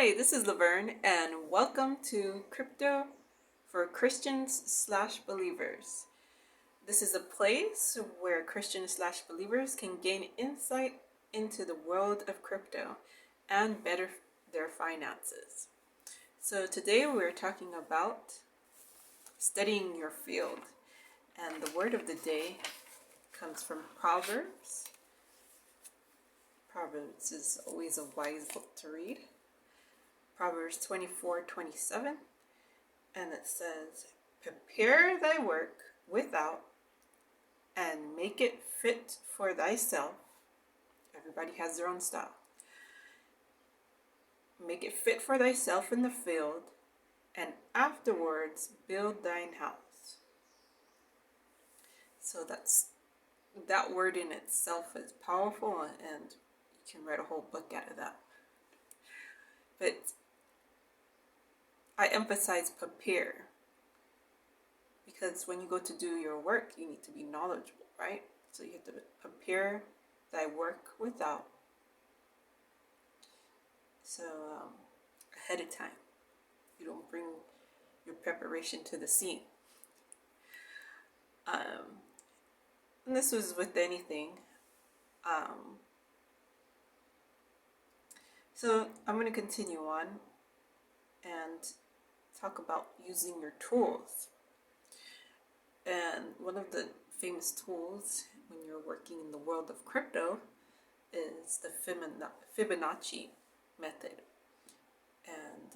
Hi, this is Laverne, and welcome to Crypto for Christians/Believers. This is a place where Christians/Believers can gain insight into the world of crypto and better their finances. So today we're talking about studying your field, and the word of the day comes from Proverbs. Proverbs is always a wise book to read. Proverbs 24:27, and it says, "Prepare thy work without, and make it fit for thyself." Everybody has their own style. "Make it fit for thyself in the field, and afterwards build thine house." So that word in itself is powerful, and you can write a whole book out of that. But I emphasize prepare, because when you go to do your work, you need to be knowledgeable, right? So you have to prepare thy work without. So ahead of time, you don't bring your preparation to the scene. And this was with anything. So I'm going to continue on and talk about using your tools. And one of the famous tools when you're working in the world of crypto is the Fibonacci method. And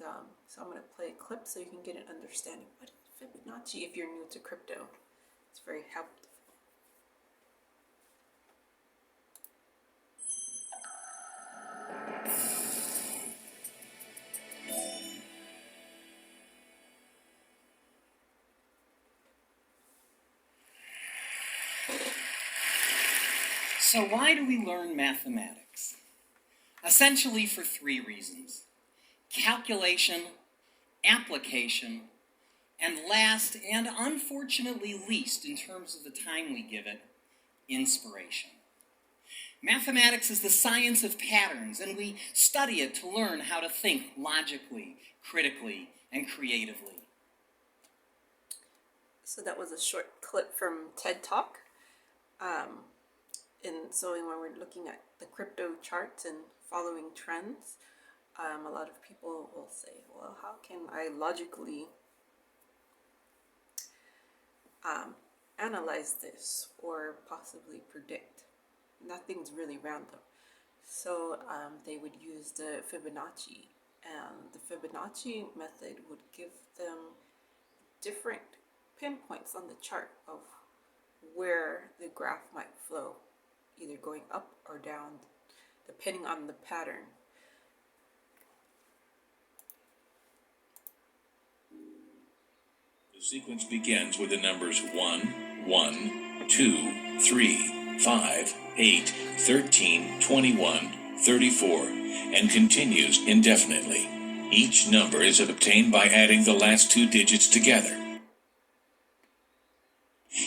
so I'm going to play a clip so you can get an understanding. What is Fibonacci if you're new to crypto? It's very helpful. So why do we learn mathematics? Essentially for three reasons: calculation, application, and last, and unfortunately least in terms of the time we give it, inspiration. Mathematics is the science of patterns, and we study it to learn how to think logically, critically, and creatively. So that was a short clip from TED Talk. And so when we're looking at the crypto charts and following trends, a lot of people will say, well, how can I logically analyze this or possibly predict? Nothing's really random. So they would use the Fibonacci, and the Fibonacci method would give them different pinpoints on the chart of where the graph might flow, either going up or down, depending on the pattern. The sequence begins with the numbers 1, 1, 2, 3, 5, 8, 13, 21, 34, and continues indefinitely. Each number is obtained by adding the last two digits together.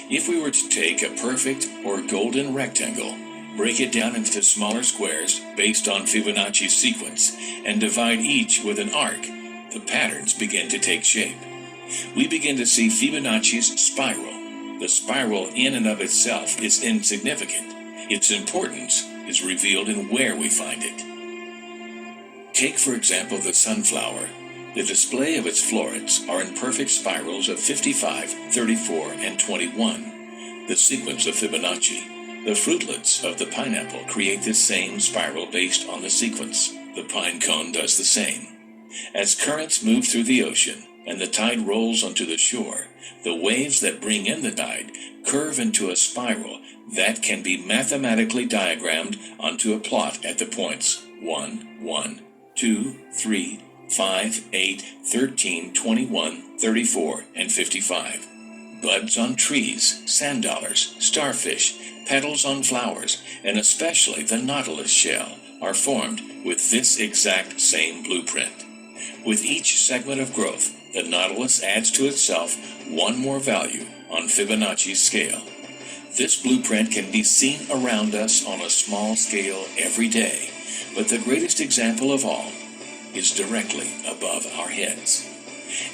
If we were to take a perfect or golden rectangle, break it down into smaller squares based on Fibonacci's sequence, and divide each with an arc, the patterns begin to take shape. We begin to see Fibonacci's spiral. The spiral in and of itself is insignificant. Its importance is revealed in where we find it. Take, for example, the sunflower. The display of its florets are in perfect spirals of 55, 34, and 21, the sequence of Fibonacci. The fruitlets of the pineapple create this same spiral based on the sequence. The pine cone does the same. As currents move through the ocean and the tide rolls onto the shore, the waves that bring in the tide curve into a spiral that can be mathematically diagrammed onto a plot at the points 1, 1, 2, 3, 5, 8, 13, 21, 34, and 55. Buds on trees, sand dollars, starfish, petals on flowers, and especially the nautilus shell are formed with this exact same blueprint. With each segment of growth, the nautilus adds to itself one more value on Fibonacci's scale. This blueprint can be seen around us on a small scale every day, but the greatest example of all is directly above our heads.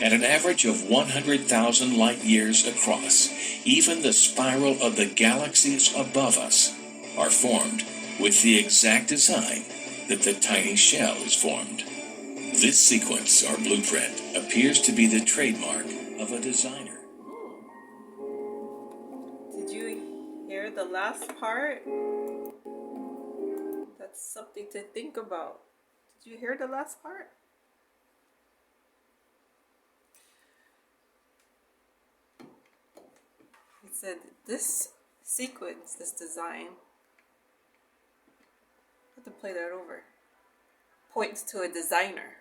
At an average of 100,000 light years across, even the spiral of the galaxies above us are formed with the exact design that the tiny shell is formed. This sequence, or blueprint, appears to be the trademark of a designer. Did you hear the last part? That's something to think about. Did you hear the last part? He said this sequence, this design, I have to play that over, points to a designer.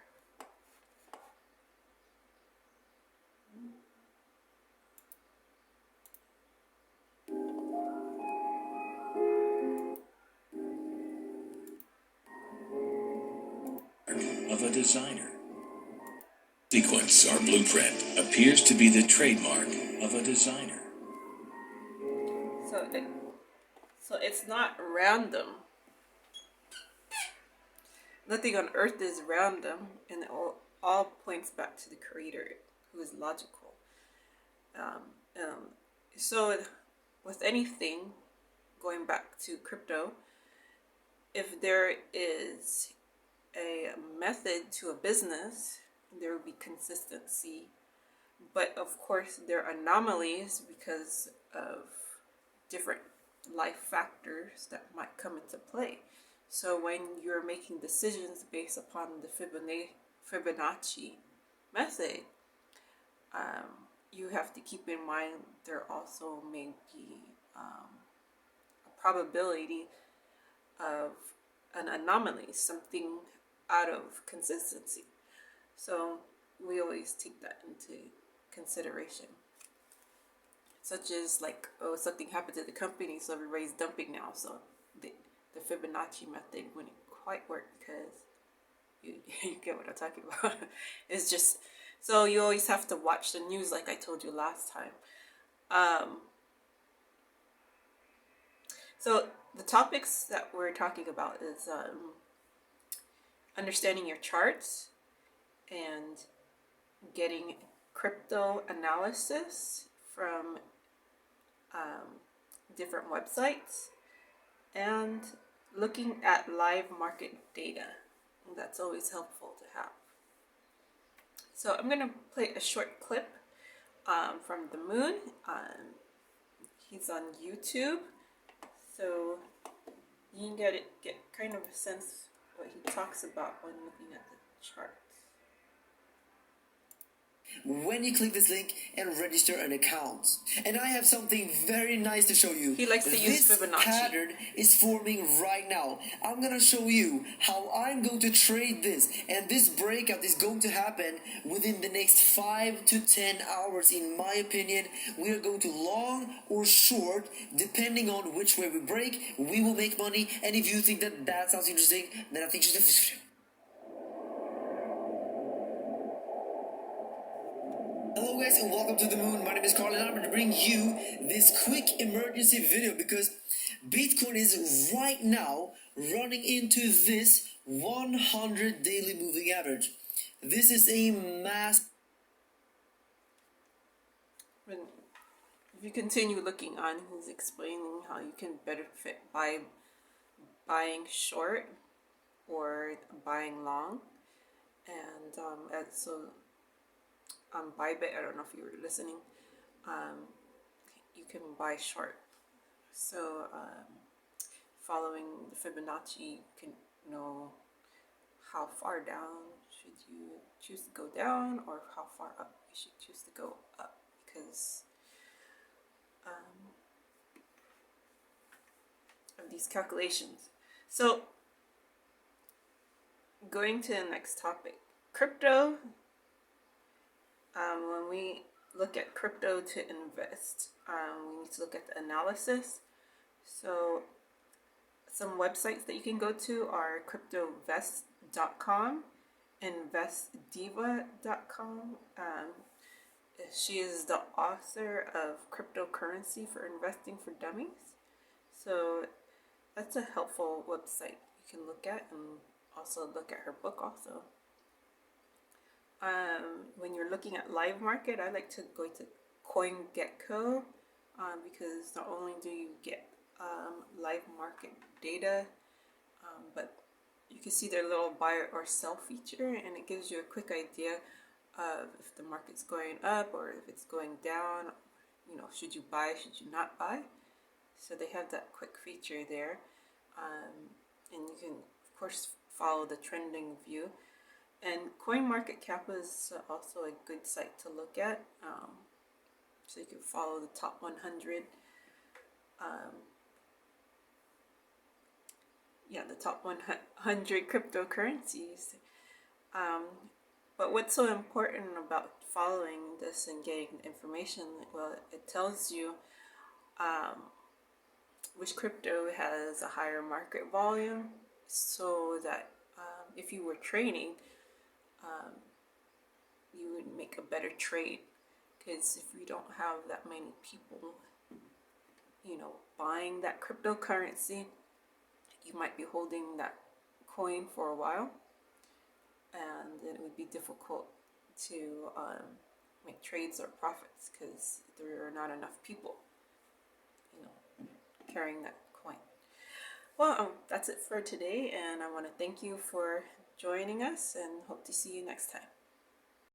Of a designer. Sequence, or blueprint, appears to be the trademark of a designer. So it's not random. Nothing on earth is random, and it all points back to the creator, who is logical. So with anything, going back to crypto, if there is a method to a business, there will be consistency. But of course, there are anomalies because of different life factors that might come into play. So when you're making decisions based upon the Fibonacci method, you have to keep in mind there also may be a probability of an anomaly, something out of consistency. So we always take that into consideration. Such as like, oh, something happened to the company, so everybody's dumping now. So the Fibonacci method wouldn't quite work because you get what I'm talking about. It's just, so you always have to watch the news like I told you last time. So the topics that we're talking about is understanding your charts and getting crypto analysis from different websites and looking at live market data. That's always helpful to have. So I'm going to play a short clip from the moon. He's on YouTube, so you can get kind of a sense what he talks about when looking at the charts. When you click this link and register an account. And I have something very nice to show you. He likes to use Fibonacci. This pattern is forming right now. I'm going to show you how I'm going to trade this. And this breakout is going to happen within the next 5 to 10 hours. In my opinion, we are going to long or short, depending on which way we break. We will make money. And if you think that sounds interesting, then I think you should this video. Hello guys and welcome to the moon. My name is Carl and I'm going to bring you this quick emergency video because Bitcoin is right now running into this 100 daily moving average. This is a mass. If you continue looking on, he's explaining how you can benefit by buying short or buying long, and so on Bybit, I don't know if you were listening, you can buy short. So following the Fibonacci, you can know how far down should you choose to go down or how far up you should choose to go up, because of these calculations. So going to the next topic, crypto. When we look at crypto to invest, we need to look at the analysis. So some websites that you can go to are cryptovest.com, investdiva.com. She is the author of Cryptocurrency for Investing for Dummies. So that's a helpful website you can look at, and also look at her book also. When you're looking at live market, I like to go to CoinGecko because not only do you get live market data, but you can see their little buy or sell feature, and it gives you a quick idea of if the market's going up or if it's going down. You know, should you buy, should you not buy? So they have that quick feature there, and you can of course follow the trending view. And CoinMarketCap is also a good site to look at. So you can follow the top 100. The top 100 cryptocurrencies. But what's so important about following this and getting information? Well, it tells you which crypto has a higher market volume, so that if you were trading, you would make a better trade. Because if you don't have that many people, buying that cryptocurrency, you might be holding that coin for a while, and then it would be difficult to make trades or profits because there are not enough people, carrying that coin. Well, that's it for today, and I want to thank you for joining us and hope to see you next time.